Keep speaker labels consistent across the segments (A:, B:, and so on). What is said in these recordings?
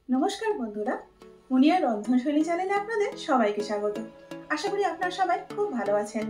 A: নমস্কার বন্ধুরা, মুনিয়ার রন্ধনশৈলী চ্যানেলে আপনাদের সবাইকে স্বাগত। আশা করি আপনারা সবাই খুব ভালো আছেন।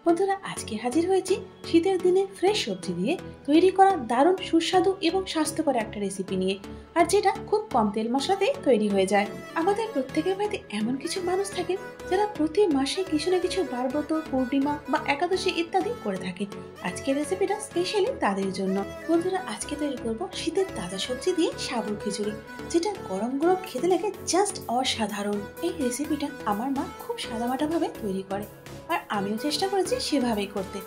A: বন্ধুরা, আজকে হাজির হয়েছি শীতের দিনে ফ্রেশ সবজি দিয়ে তৈরি করা দারুণ সুস্বাদু এবং স্বাস্থ্যকর একটা রেসিপি নিয়ে, আর যেটা খুব কম তেল মশলাতেই তৈরি হয়ে যায়। আমাদের প্রত্যেকের বাড়িতে এমন কিছু মানুষ থাকে যারা প্রতি মাসে কিছু না কিছু বারব্রত, পূর্ণিমা বা একাদশী ইত্যাদি করে থাকে। আজকের রেসিপিটা স্পেশালি তাদের জন্য। বন্ধুরা, আজকে তৈরি করব শীতের তাজা সবজি দিয়ে সাবুর খিচুড়ি, যেটা গরম গরম খেতে লাগে জাস্ট অসাধারণ। এই রেসিপিটা আমার মা খুব সাদামাটা ভাবে তৈরি করে, আর আমিও চেষ্টা করেছি সেভাবেই করতে।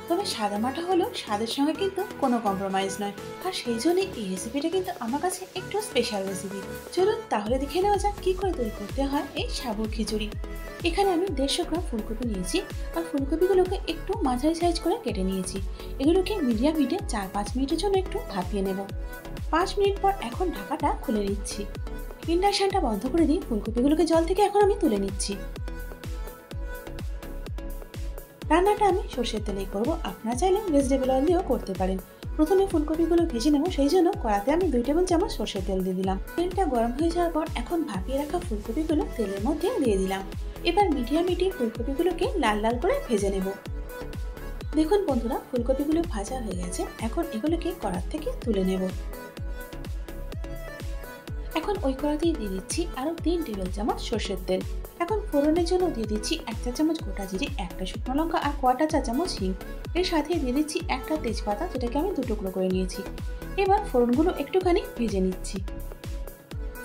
A: তবে সাদামাটা হলেও স্বাদের সঙ্গে কিন্তু কোনো কম্প্রোমাইজ নয়, আর সেই জন্যই এই রেসিপিটা কিন্তু আমার কাছে একটু স্পেশাল রেসিপি। চলুন তাহলে দেখে নেওয়া যাক কি করে তৈরি করতে হয় এই সাবুর খিচুড়ি। এখানে আমি 150 গ্রাম ফুলকপি নিয়েছি, আর ফুলকপিগুলোকে একটু মাঝারি সাইজ করে কেটে নিয়েছি। এগুলোকে মিডিয়াম হিটে 4-5 মিনিটের জন্য একটু ভাপিয়ে নেব। 5 মিনিট পর এখন ঢাকাটা খুলে নিচ্ছি। ইন্ডাকশনটা বন্ধ করে দিয়ে ফুলকপিগুলোকে জল থেকে এখন আমি তুলে নিচ্ছি। রান্নাটা আমি সর্ষের তেলেই করব, আপনারা চাইলে ভেজিটেবল অয়েল দিয়েও করতে পারেন। প্রথমে ফুলকপিগুলো ভেজে নেব, সেই জন্য কড়াতে আমি 2 টেবিল চামচ সর্ষের তেল দিয়ে দিলাম। তেলটা গরম হয়ে যাওয়ার পর এখন ভাপিয়ে রাখা ফুলকপিগুলো তেলের মধ্যে দিয়ে দিলাম। এবার মিডিয়াম হিটে ফুলকপিগুলোকে লাল লাল করে ভেজে নেব। দেখুন বন্ধুরা, ফুলকপিগুলো ভাজা হয়ে গেছে। এখন এগুলোকে কড়া থেকে তুলে নেব। এখন ওই কড়াতেই দিয়ে দিচ্ছি আরো 3 টেবিল চামচ সর্ষের তেল। এখন ফোড়নের জন্য দিয়ে দিচ্ছি 1 চা চামচ গোটা জিরে, 1টা শুকনো লঙ্কা আর 1/4 চা চামচ হিং। এর সাথে দিয়ে দিচ্ছি 1টা তেজপাতা, যেটাকে আমি 2 টুকরো করে নিয়েছি। এবার ফোড়নগুলো একটুখানি ভেজে নিচ্ছি।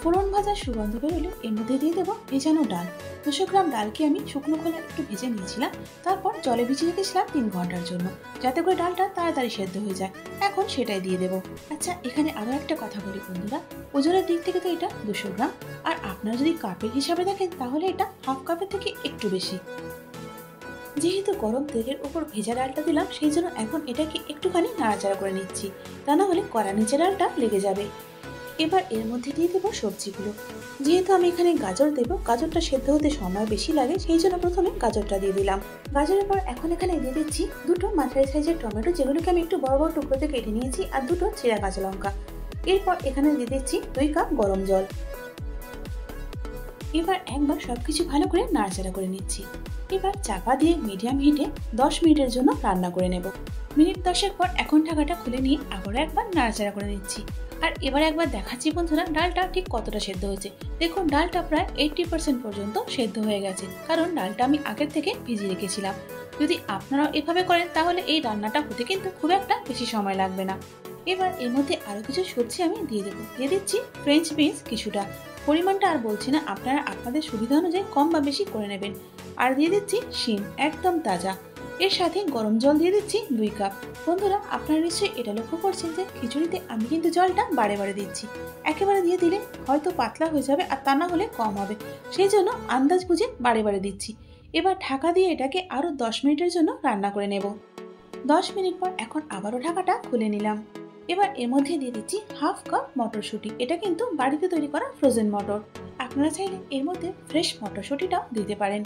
A: ফোড়ন ভাজার সুগন্ধ বেরোলে এর মধ্যে দিয়ে দেবো ভেজানো ডাল। 200 গ্রাম ডালকে আমি শুকনো খোলায় একটু ভেজে নিয়েছিলাম, তারপর জলে ভিজিয়ে রেখেছিলাম 3 ঘন্টার জন্য, যাতে করে ডালটা তাড়াতাড়ি সেদ্ধ হয়ে যায়। এখন সেটাই দিয়ে দেবো। আচ্ছা, এখানে আরও একটা কথা বলি বন্ধুরা, ওজনের দিক থেকে তো এটা 200 গ্রাম, আর আপনারা যদি কাপের হিসাবে দেখেন তাহলে এটা হাফ কাপের থেকে একটু বেশি। যেহেতু গরম তেলের উপর ভেজা ডালটা দিলাম, সেই জন্য এখন এটাকে একটুখানি নাড়াচাড়া করে নিচ্ছি, তা না হলে কড়া নিচে ডালটা লেগে যাবে। এবার এর মধ্যে দিয়ে দেবো সবজিগুলো। যেহেতু আমি এখানে গাজর দেবো, গাজরটা সেদ্ধ হতে সময় বেশি লাগে, সেই জন্য প্রথমে গাজরটা দিয়ে দিলাম। গাজরের পর এখন এখানে দিয়ে দিচ্ছি 2টো মাঝারি সাইজের টমেটো, যেগুলোকে আমি একটু বড় বড় টুকরোতে কেটে নিয়েছি, আর 2টো চেরা কাঁচা লঙ্কা। এরপর এখানে দিয়ে দিচ্ছি 2 কাপ গরম জল। এবার একবার সবকিছু ভালো করে নাড়াচাড়া করে নিচ্ছি। এবার চাপা দিয়ে মিডিয়াম হিটে 10 মিনিটের জন্য রান্না করে নেব। মিনিট 10 পর এখন ঢাকাটা খুলে নিয়ে আবারও একবার নাড়াচাড়া করে নিচ্ছি। আর এবার একবার দেখাচ্ছি বন্ধুরা ডালটা ঠিক কতটা সেদ্ধ হয়েছে। দেখুন, ডালটা প্রায় 80% পর্যন্ত সেদ্ধ হয়ে গেছে, কারণ ডালটা আমি আগের থেকে ভিজিয়ে রেখেছিলাম। যদি আপনারাও এভাবে করেন তাহলে এই রান্নাটা হতে কিন্তু খুব একটা বেশি সময় লাগবে না। এবার এর মধ্যে আরো কিছু সবজি আমি দিয়ে দেবো। দিয়ে দিচ্ছি ফ্রেঞ্চ বিনস কিছুটা, পরিমাণটা আর বলছি না, আপনারা আপনাদের সুবিধা অনুযায়ী কম বা বেশি করে নেবেন। আর দিয়ে দিচ্ছি শিম, একদম তাজা। এর সাথে গরম জল দিয়ে দিচ্ছি 2 কাপ। বন্ধুরা, আপনারা নিশ্চয়ই এটা লক্ষ্য করছেন যে খিচুড়িতে আমি কিন্তু জলটা বারে বারে দিচ্ছি। একেবারে দিয়ে দিলে হয়তো পাতলা হয়ে যাবে, আর তা না হলে কম হবে, সেই জন্য আন্দাজ বুঝে বারে বারে দিচ্ছি। এবার ঢাকা দিয়ে এটাকে আরো 10 মিনিটের জন্য রান্না করে নেব। 10 মিনিট পর এখন আবারও ঢাকাটা খুলে নিলাম। এবার এর মধ্যে দিয়ে দিচ্ছি হাফ কাপ মটরশুঁটি। এটা কিন্তু বাড়িতে তৈরি করা ফ্রোজেন মটর, আপনারা চাইলে এর মধ্যে ফ্রেশ মটরশুঁটিটাও দিতে পারেন।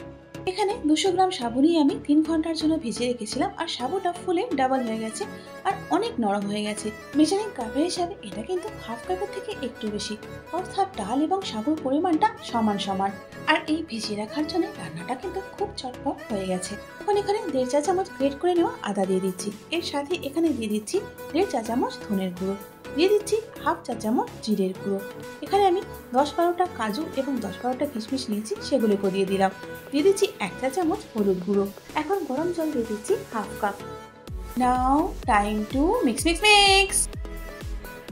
A: এখানে 200 গ্রাম সাবু নিয়ে আমি 3 ঘন্টার জন্য ভিজিয়ে রেখেছিলাম, আর সাবুটা ফুলে ডাবল হয়ে গেছে আর অনেক নরম হয়ে গেছে। মেজারিং কাপের হিসাবে এটা কিন্তু হাফ কাপের থেকে একটু বেশি, অর্থাৎ ডাল এবং সাবুর পরিমাণটা সমান সমান। আর এই ভিজিয়ে রাখার জন্য রান্নাটা কিন্তু খুব চটপট হয়ে গেছে। এখন এখানে 1.5 চা চামচ গ্রেট করে নেওয়া আদা দিয়ে দিচ্ছি। এর সাথে এখানে দিয়ে দিচ্ছি 1.5 চা চামচ ধনের গুঁড়ো, দিয়ে দিচ্ছি হাফ চা চামচ জিরের গুঁড়ো। এখানে আমি 10-12টা কাজু এবং 10-12টা কিশমিশ নিয়েছি, সেগুলোকে দিয়ে দিলাম। দিয়ে দিচ্ছি 1 চা চামচ হলুদ গুঁড়ো। এখন গরম জল দিয়ে দিচ্ছি half cup. Now time to mix mix mix.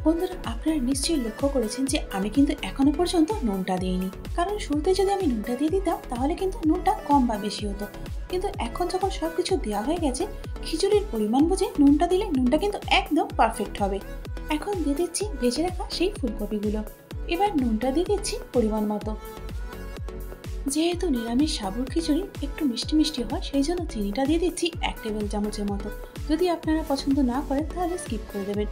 A: বন্ধুরা, আপনারা নিশ্চয়ই লক্ষ্য করেছেন যে আমি কিন্তু এখনো পর্যন্ত নুনটা দিইনি, কারণ শুরুতে যদি আমি নুনটা দিয়ে দিতাম তাহলে কিন্তু নুনটা কম বা বেশি হতো। কিন্তু এখন যখন সবকিছু দেওয়া হয়ে গেছে, খিচুড়ির পরিমাণ বুঝে নুনটা দিলে নুনটা কিন্তু একদম পারফেক্ট হবে। এখন দিয়ে দিচ্ছি ভেজে রাখা সেই ফুলকপিগুলো। এবার নুনটা দিয়ে দিচ্ছি পরিমাণ মতো। যেহেতু নিরামিষ সাবুর খিচুড়ি একটু মিষ্টি মিষ্টি হয়, সেই জন্য চিনিটা দিয়ে দিচ্ছি 1 টেবিল চামচের মতো। যদি আপনারা পছন্দ না করেন তাহলে স্কিপ করে দেবেন।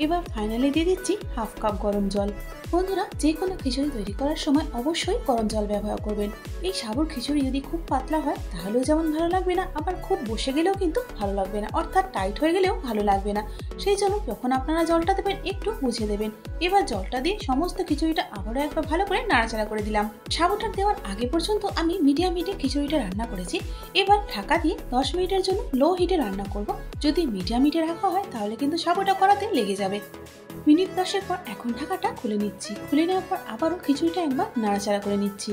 A: এবার ফাইনালি দিয়ে দিচ্ছি হাফ কাপ গরম জল। বন্ধুরা, যে কোনো খিচুড়ি তৈরি করার সময় অবশ্যই গরম জল ব্যবহার করবেন। এই সাবুর খিচুড়ি যদি খুব পাতলা হয় তাহলেও যেমন ভালো লাগবে না, আবার খুব বসে গেলেও কিন্তু ভালো লাগবে না, অর্থাৎ টাইট হয়ে গেলেও ভালো লাগবে না। সেই জন্য যখন আপনারা জলটা দেবেন একটু বুঝে দেবেন। এবার জলটা দিয়ে সমস্ত খিচুড়িটা আবারও একবার ভালো করে নাড়াচাড়া করে দিলাম। সাবুটা দেওয়ার আগে পর্যন্ত আমি মিডিয়াম হিটে খিচুড়িটা রান্না করেছি। এবার ঢাকা দিয়ে 10 মিনিটের জন্য লো হিটে রান্না করব। যদি মিডিয়াম হিটে রাখা হয় তাহলে কিন্তু সাবুটা করাতে লেগে যাবে। মিনিট 10 পর এখন ঢাকাটা খুলে নিচ্ছি। খুলে নেওয়ার পর আবারও খিচুড়িটা একবার নাড়াচাড়া করে নিচ্ছি।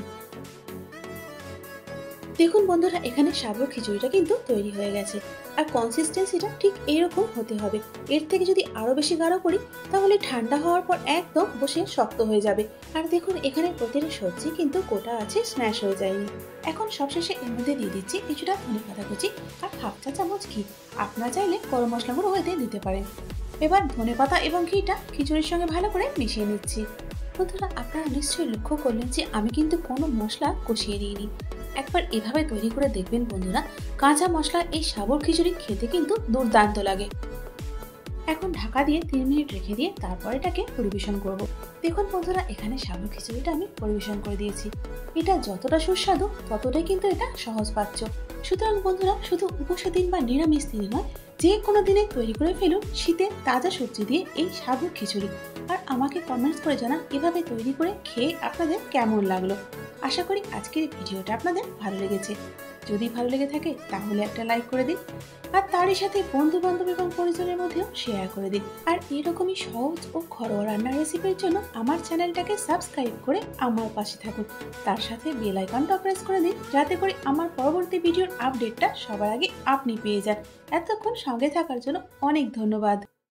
A: দেখুন বন্ধুরা, এখানে সাবুর খিচুড়িটা কিন্তু তৈরি হয়ে গেছে। আর কনসিস্টেন্সিটা ঠিক এইরকম হতে হবে। এর থেকে যদি আরো বেশি গাঢ় করি তাহলে ঠান্ডা হওয়ার পর একদম বসে শক্ত হয়ে যাবে। আর দেখুন এখানে প্রতিটা সবজি কিন্তু গোটা আছে, স্ম্যাশ হয়ে যায়নি। এখন সবশেষে এর মধ্যে দিয়ে দিচ্ছি কিছুটা ধনেপাতা কুচি আর হাফ চা চামচ ঘি। আপনারা চাইলে গরম মশলা গুঁড়ো এতে দিতে পারেন। এবার ধনেপাতা এবং ঘিটা খিচুড়ির সঙ্গে ভালো করে মিশিয়ে নিচ্ছি। বন্ধুরা, আপনারা নিশ্চয়ই লক্ষ্য করলেন যে আমি কিন্তু কোনো মশলা কষিয়ে দিইনি। একবার এভাবে তৈরি করে দেখবেন বন্ধুরা, কাঁচা মশলা এই সাবুর খিচুড়ি খেতে কিন্তু দুর্দান্ত লাগে। এখন ঢাকা দিয়ে 3 মিনিট রেখে দিয়ে তারপর এটাকে পরিবেশন করব। দেখুন বন্ধুরা, এখানে সাবুর খিচুড়িটা আমি পরিবেশন করে দিয়েছি। এটা যতটা সুস্বাদু ততটাই কিন্তু এটা সহজপাচ্য। সুতরাং বন্ধুরা, শুধু উপোসের দিন বা নিরামিষ দিনে নয়, যে কোনো দিনে তৈরি করে ফেলুন শীতের তাজা সবজি দিয়ে এই সাবুর খিচুড়ি। আর আমাকে কমেন্টস করে জানান এভাবে তৈরি করে খেয়ে আপনাদের কেমন লাগলো। আশা করি আজকের এই ভিডিওটা আপনাদের ভালো লেগেছে। যদি ভালো লেগে থাকে তাহলে একটা লাইক করে দিন, আর তারই সাথে বন্ধু বান্ধব এবং পরিজনের মধ্যেও শেয়ার করে দিন। আর এরকমই সহজ ও ঘরোয়া রান্নার রেসিপির জন্য আমার চ্যানেলটাকে সাবস্ক্রাইব করে আমার পাশে থাকুন। তার সাথে বেল আইকনটা প্রেস করে দিন, যাতে করে আমার পরবর্তী ভিডিওর আপডেটটা সবার আগে আপনি পেয়ে যান। এতক্ষণ সঙ্গে থাকার জন্য অনেক ধন্যবাদ।